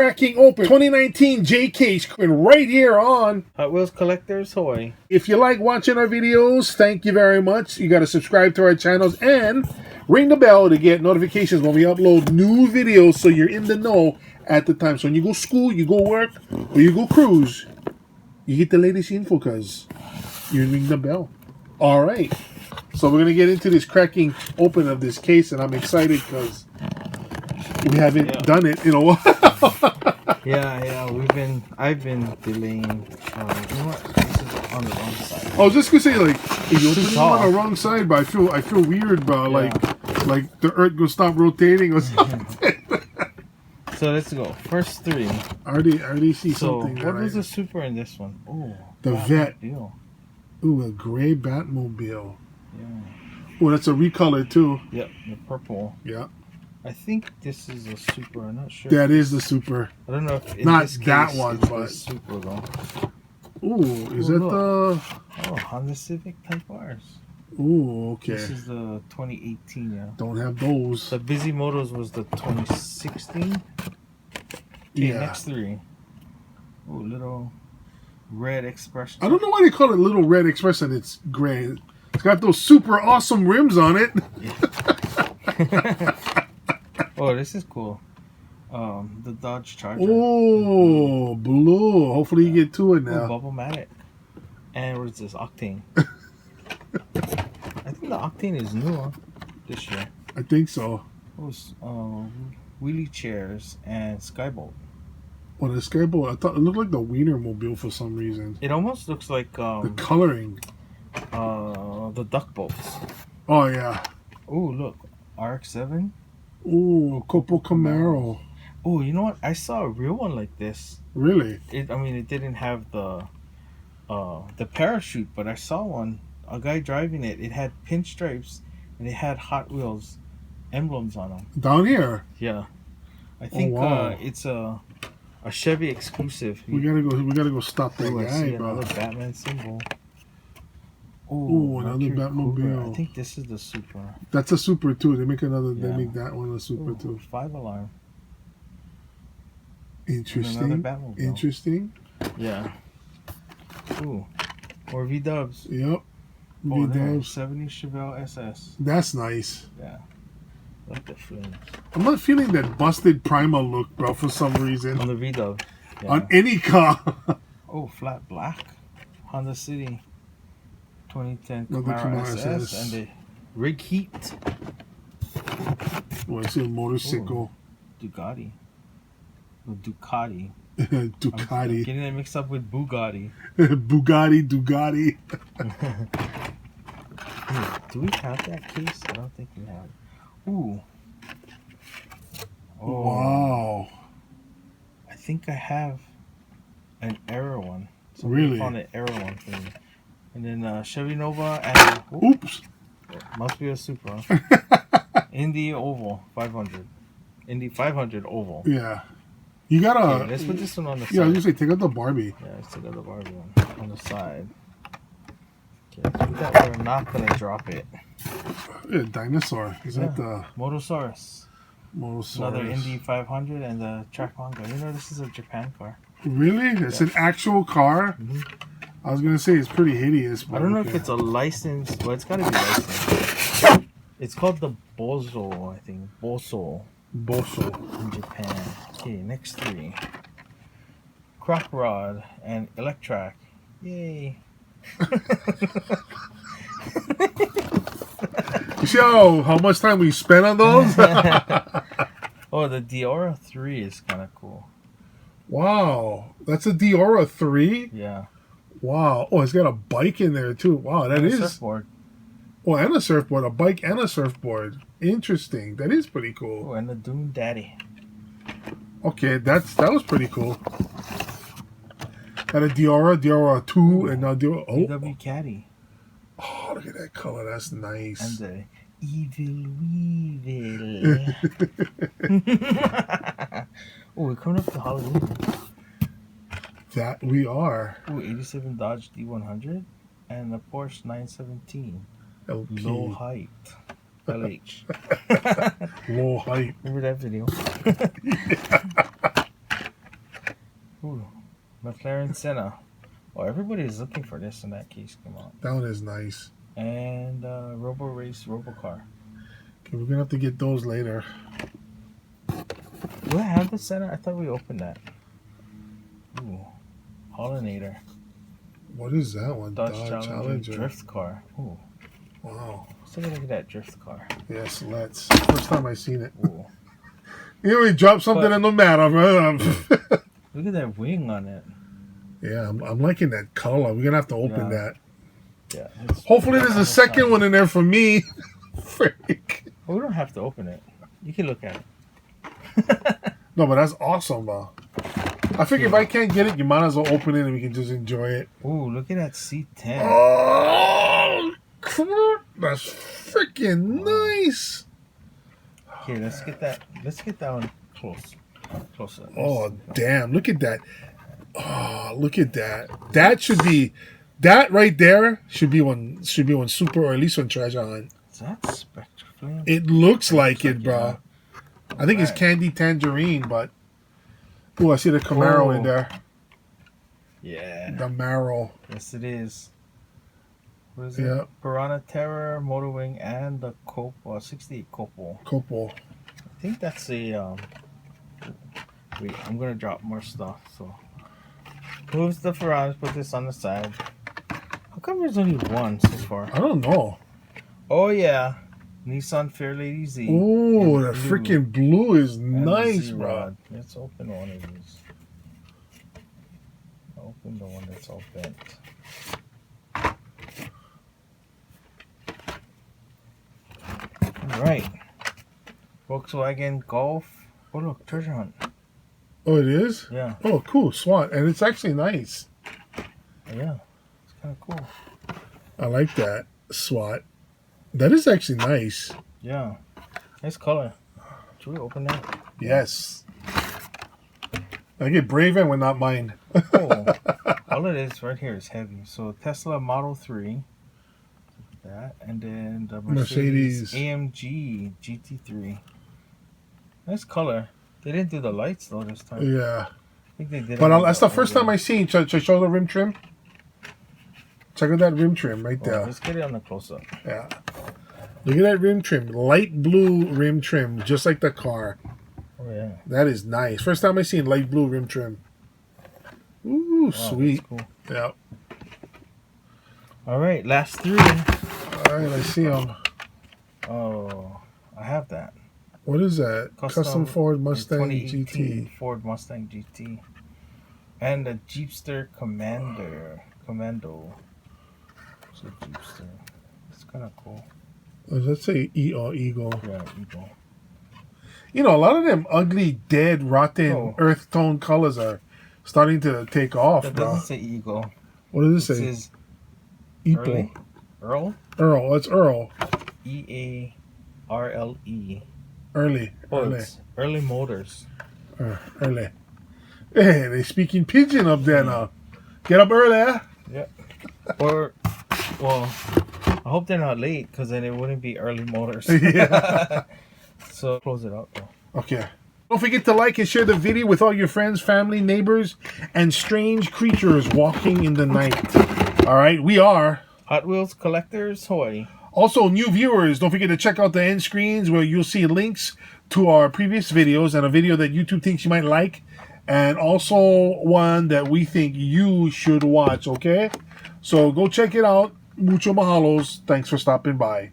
Cracking open 2019 J case right here on Hot Wheels Collectors Toy. If you like watching our videos, thank you very much. You got to subscribe to our channels and ring the bell to get notifications when we upload new videos so you're in the know at the time. So when you go school, you go work, or you go cruise, you get the latest info because you ring the bell. All right. So we're going to get into this cracking open of this case, and I'm excited because we haven't done it in a while. I've been delaying. You know what? This is on the wrong side. I was just gonna say, like, you're putting them on the wrong side, but I feel weird about like the Earth gonna stop rotating or something. So let's go. First three. I already see something. So what was the super in this one? Oh, the vet. Batmobile. Ooh, a gray Batmobile. Yeah. Oh, that's a recolor too. Yep, the purple. Yeah. I think this is a super. I'm not sure. That is the super. I don't know if in not this case, that one, it's but the super though. Ooh, is that the Honda Civic Type R's? Ooh, okay. This is the 2018. Yeah. Don't have those. The Busy Motors was the 2016. Okay, yeah. Next three. Ooh, little red Express. I don't know why they call it Little Red Express and it's gray. It's got those super awesome rims on it. Yeah. Oh, this is cool. The Dodge Charger. Oh, blue. Hopefully you get to it now. Bubble-matic. And what is this? Octane. I think the Octane is new this year. I think so. It was wheelie chairs and Skybolt. Well, the Skybolt, I thought it looked like the Wienermobile for some reason. It almost looks like the coloring. The duck boats. Oh yeah. Oh look, RX-7. Ooh, Copo Camaro. Oh, you know what? I saw a real one like this. Really? It didn't have the parachute, but I saw one. A guy driving it. It had pinstripes and it had Hot Wheels emblems on them. Down here? Yeah. I think it's a Chevy exclusive. We gotta go stop that guy, I see bro. another Batman symbol. Oh, another Batmobile. I think this is the super. That's a super too. They make another. They make that one a super too. 5-alarm. Interesting. Interesting. Yeah. Ooh. Or V-dubs. Yep. V-dubs. 70 Chevelle SS. That's nice. Yeah. Like the flames. I'm not feeling that busted Prima look, bro, for some reason. On the V-dub. Yeah. On any car. Oh, flat black. Honda City. 2010 Camaro SS. And the Rig Heat. Oh, I see a motorcycle. Ooh. Ducati. Ducati. I'm getting it mixed up with Bugatti. Bugatti. Do we have that case? I don't think we have. Ooh. Oh. Wow. I think I have an error one. So really? I found an error one for me. And then Chevy Nova and... Oops. Must be a Supra. Indy Oval 500. Indy 500 Oval. Yeah. You gotta... Okay, let's put this one on the side. Yeah, I was gonna say, take out the Barbie. Yeah, let's take out the Barbie one on the side. Okay, let's put that. We're not gonna drop it. Yeah, dinosaur. Is that the... Motosaurus. Another Indy 500 and the track manga. You know, this is a Japan car. Really? It's an actual car? Mm-hmm. I was gonna say it's pretty hideous. But I don't know if it's a licensed. Well, it's gotta be licensed. It's called the Bozo, I think. Bozo in Japan. Okay, next three. Croc Rod and Electrac. Yay. Yo, how much time we spent on those? Oh, the Diora 3 is kind of cool. Wow, that's a Diora 3? Yeah. Wow. Oh, it's got a bike in there too. Wow, that is. A surfboard. Oh, and a surfboard, a bike and a surfboard. Interesting. That is pretty cool. Oh, and the Doom Daddy. Okay, that was pretty cool. And a Diora 2, and now Diora. Oh, VW Caddy. Oh, look at that color. That's nice. And the Evil Weevil. Oh, we're coming up to Halloween. That we are. Oh, 87 Dodge D100 and the Porsche 917. LP. Low height. LH. Low height. Remember that video? Ooh, McLaren Senna. Oh, everybody's looking for this when that case came out. That one is nice. And Robo Race Robocar. Okay, we're gonna have to get those later. Do I have the Senna? I thought we opened that. Ooh, Hollinator. What is that one? Dodge Challenger drift car. Ooh, wow. let's take a look at that drift car. Yes, let's. First time I seen it. Ooh. You know, we drop something and no matter. Look at that wing on it. Yeah, I'm liking that color. We're gonna have to open that. Yeah. Hopefully, there's a second one in there for me. Frick. Well, we don't have to open it. You can look at it. No, but that's awesome, bro. I figure if I can't get it, you might as well open it and we can just enjoy it. Ooh, look at that C10. Oh, that's freaking nice. Okay, let's get that. Let's get that one closer. Oh, damn! Look at that. Oh, look at that. That should be. That right there should be one super, or at least one treasure hunt. Is that Spectre Flame? It looks like it, bro. I think it's Candy Tangerine, but oh, I see the Camaro in there. Yeah. The Camaro. Yes, it is. What is it? Yeah. Piranha Terror, Motor Wing, and the 68 Copal. Copal. I think that's a wait, I'm gonna drop more stuff. So moves the Ferraris. Put this on the side. How come there's only one so far? I don't know. Oh yeah, Nissan Fairlady Z. Oh, the freaking blue is nice, bro. Let's open one of these. Open the one that's all bent. All right. Volkswagen Golf. Oh look, treasure hunt. Oh, it is? Yeah. Oh, cool. SWAT. And it's actually nice. Yeah. It's kind of cool. I like that. SWAT. That is actually nice. Yeah. Nice color. Should we open that? Yes. I get brave and we're not mine. Oh. All it is right here is heavy. So Tesla Model 3. That. And then the Mercedes AMG GT3. Nice color. They didn't do the lights though this time. Yeah. I think they did. But that's the first time I seen. Should I show the rim trim? Check out that rim trim right there. Let's get it on the close-up. Yeah. Look at that rim trim. Light blue rim trim, just like the car. Oh, yeah. That is nice. First time I seen light blue rim trim. Ooh, sweet. Cool. Yeah. All right, last three. All right, I see them. Oh, I have that. What is that? Custom Ford Mustang GT. Ford Mustang GT. And the Jeepster Commando. It's a Jeepster. It's kind of cool. Let's say Eagle. Yeah, Eagle. You know, a lot of them ugly, dead, rotten, earth tone colors are starting to take off, That bro. doesn't say Eagle. What does it say? It says Eagle. Earl? Earl. It's Earl. EARLE. Early. It's Early Motors. Early. Hey, they speaking pigeon up there now. Get up early. Yeah. Or, well, I hope they're not late because then it wouldn't be Early Motors. Yeah. So close it out though. Okay. Don't forget to like and share the video with all your friends, family, neighbors, and strange creatures walking in the night. All right, we are Hot Wheels Collectors Hawaii. Also, new viewers, don't forget to check out the end screens where you'll see links to our previous videos and a video that YouTube thinks you might like, and also one that we think you should watch, okay? So go check it out. Mucho mahalos. Thanks for stopping by.